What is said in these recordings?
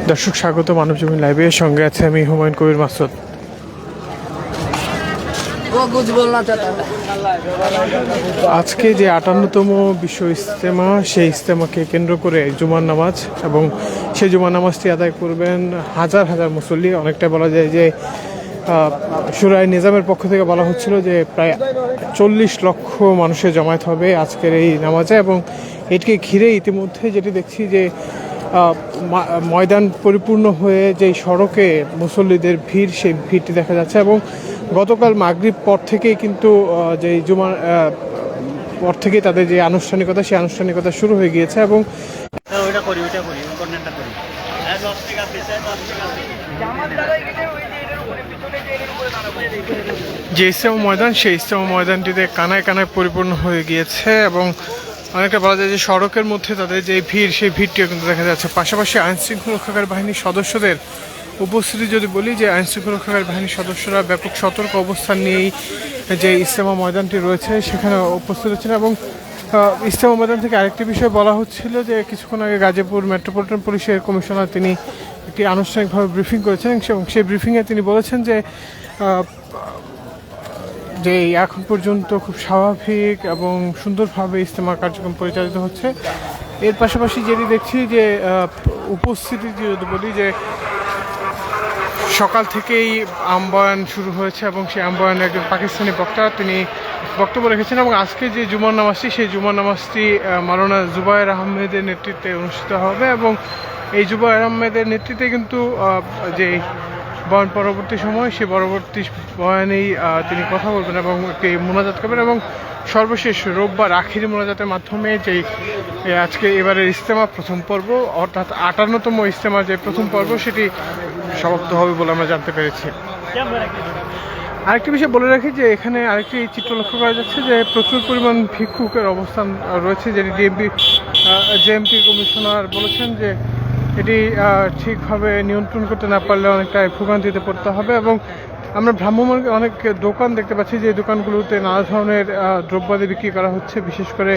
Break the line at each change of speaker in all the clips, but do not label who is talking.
দর্শক স্বাগত মানবজমিন লাইভের সঙ্গে আছে আমি হুমায়ুন কবির মাসুদ। আজকে যে 58তম বিশ্ব ইজতেমা, সেই ইজতেমাকে কেন্দ্র করে জুমার নামাজ, এবং সেই জুমার নামাজটি আদায় করবেন হাজার হাজার মুসল্লি। অনেকটা বলা যায় যে শুরায়ে নিজামের পক্ষ থেকে বলা হচ্ছিল যে প্রায় 40 লক্ষ মানুষের জমায়েত হবে আজকের এই নামাজে, এবং এটিকে ঘিরে ইতিমধ্যে যেটি দেখছি যে ময়দান পরিপূর্ণ হয়ে যেই সড়কে মুসল্লিদের ভিড়, সেই ভিড়টি দেখা যাচ্ছে। এবং গতকাল মাগরিব পর থেকেই কিন্তু যে জুমার পর থেকেই তাদের যে আনুষ্ঠানিকতা, সেই আনুষ্ঠানিকতা শুরু হয়ে গিয়েছে। এবং যে ইজতেমা ময়দান, সেই ইজতেমা ময়দানটিতে কানায় কানায় পরিপূর্ণ হয়ে গিয়েছে, এবং অনেকটা বলা যায় যে সড়কের মধ্যে তাদের যে ভিড়, সেই ভিড়টিও কিন্তু দেখা যাচ্ছে। পাশাপাশি আইনশৃঙ্খলা রক্ষাকারী বাহিনীর সদস্যদের উপস্থিতি যদি বলি, যে আইনশৃঙ্খলা রক্ষাকারী বাহিনীর সদস্যরা ব্যাপক সতর্ক অবস্থান নিয়েই যে ইজতেমা ময়দানটি রয়েছে সেখানে উপস্থিত হচ্ছেন। এবং ইজতেমা ময়দান থেকে আরেকটি বিষয় বলা হচ্ছিল যে কিছুক্ষণ আগে গাজীপুর মেট্রোপলিটন পুলিশের কমিশনার তিনি একটি আনুষ্ঠানিকভাবে ব্রিফিং করেছেন, এবং সেই ব্রিফিংয়ে তিনি বলেছেন যে এখন পর্যন্ত খুব স্বাভাবিক এবং সুন্দরভাবে ইজতেমা কার্যক্রম পরিচালিত হচ্ছে। এর পাশাপাশি যেটি দেখছি যে উপস্থিতি যদি বলি, যে সকাল থেকেই আমবয়ান শুরু হয়েছে, এবং সেই আমবয়ানে একজন পাকিস্তানি বক্তা তিনি বক্তব্য রেখেছেন। এবং আজকে যে জুমার নামাজটি, সেই জুমার নামাজটি মাওলানা জুবায়ের আহমেদের নেতৃত্বে অনুষ্ঠিত হবে, এবং এই জুবায়ের আহমেদের নেতৃত্বে কিন্তু যে বয়ান পরবর্তী সময়, সেই পরবর্তী বয়ানেই তিনি কথা বলবেন এবং একটি মোনাজাত করবেন। এবং সর্বশেষ রোববার আখিরি মোনাজাতের মাধ্যমে যেই আজকে এবারের ইজতেমা প্রথম পর্ব, অর্থাৎ 58তম ইজতেমা যে প্রথম পর্ব, সেটি সমাপ্ত হবে বলে আমরা জানতে পেরেছি। আরেকটি বিষয় বলে রাখি যে এখানে আরেকটি চিত্র লক্ষ্য করা যাচ্ছে যে প্রচুর পরিমাণ ভিক্ষুকের অবস্থান রয়েছে, যেটি জেএমপি কমিশনার বলেছেন যে এটি ঠিকভাবে নিয়ন্ত্রণ করতে না পারলে অনেকটা ভোগান্তিতে পড়তে হবে। এবং আমরা ভ্রাম্যমাণ অনেক দোকান দেখতে পাচ্ছি, যে দোকানগুলোতে নানা ধরনের দ্রব্যাদি বিক্রি করা হচ্ছে, বিশেষ করে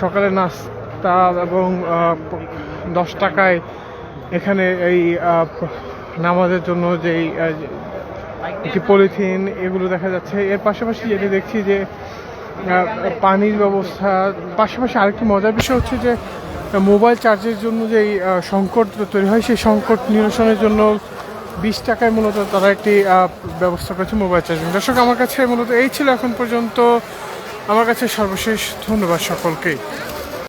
সকালে নাস্তা, এবং 10 টাকায় এখানে এই নামাজের জন্য যেই একটি পলিথিন, এগুলো দেখা যাচ্ছে। এর পাশাপাশি যেটি দেখছি যে পানির ব্যবস্থা, পাশাপাশি আরেকটি মজার বিষয় হচ্ছে যে মোবাইল চার্জের জন্য যেই সংকট তৈরি হয়, সেই সংকট নিরসনের জন্য 20 টাকায় মূলত তারা একটি ব্যবস্থা করেছে মোবাইল চার্জিং। দর্শক, আমার কাছে মূলত এই ছিল এখন পর্যন্ত, আমার কাছে সর্বশেষ। ধন্যবাদ সকলকেই।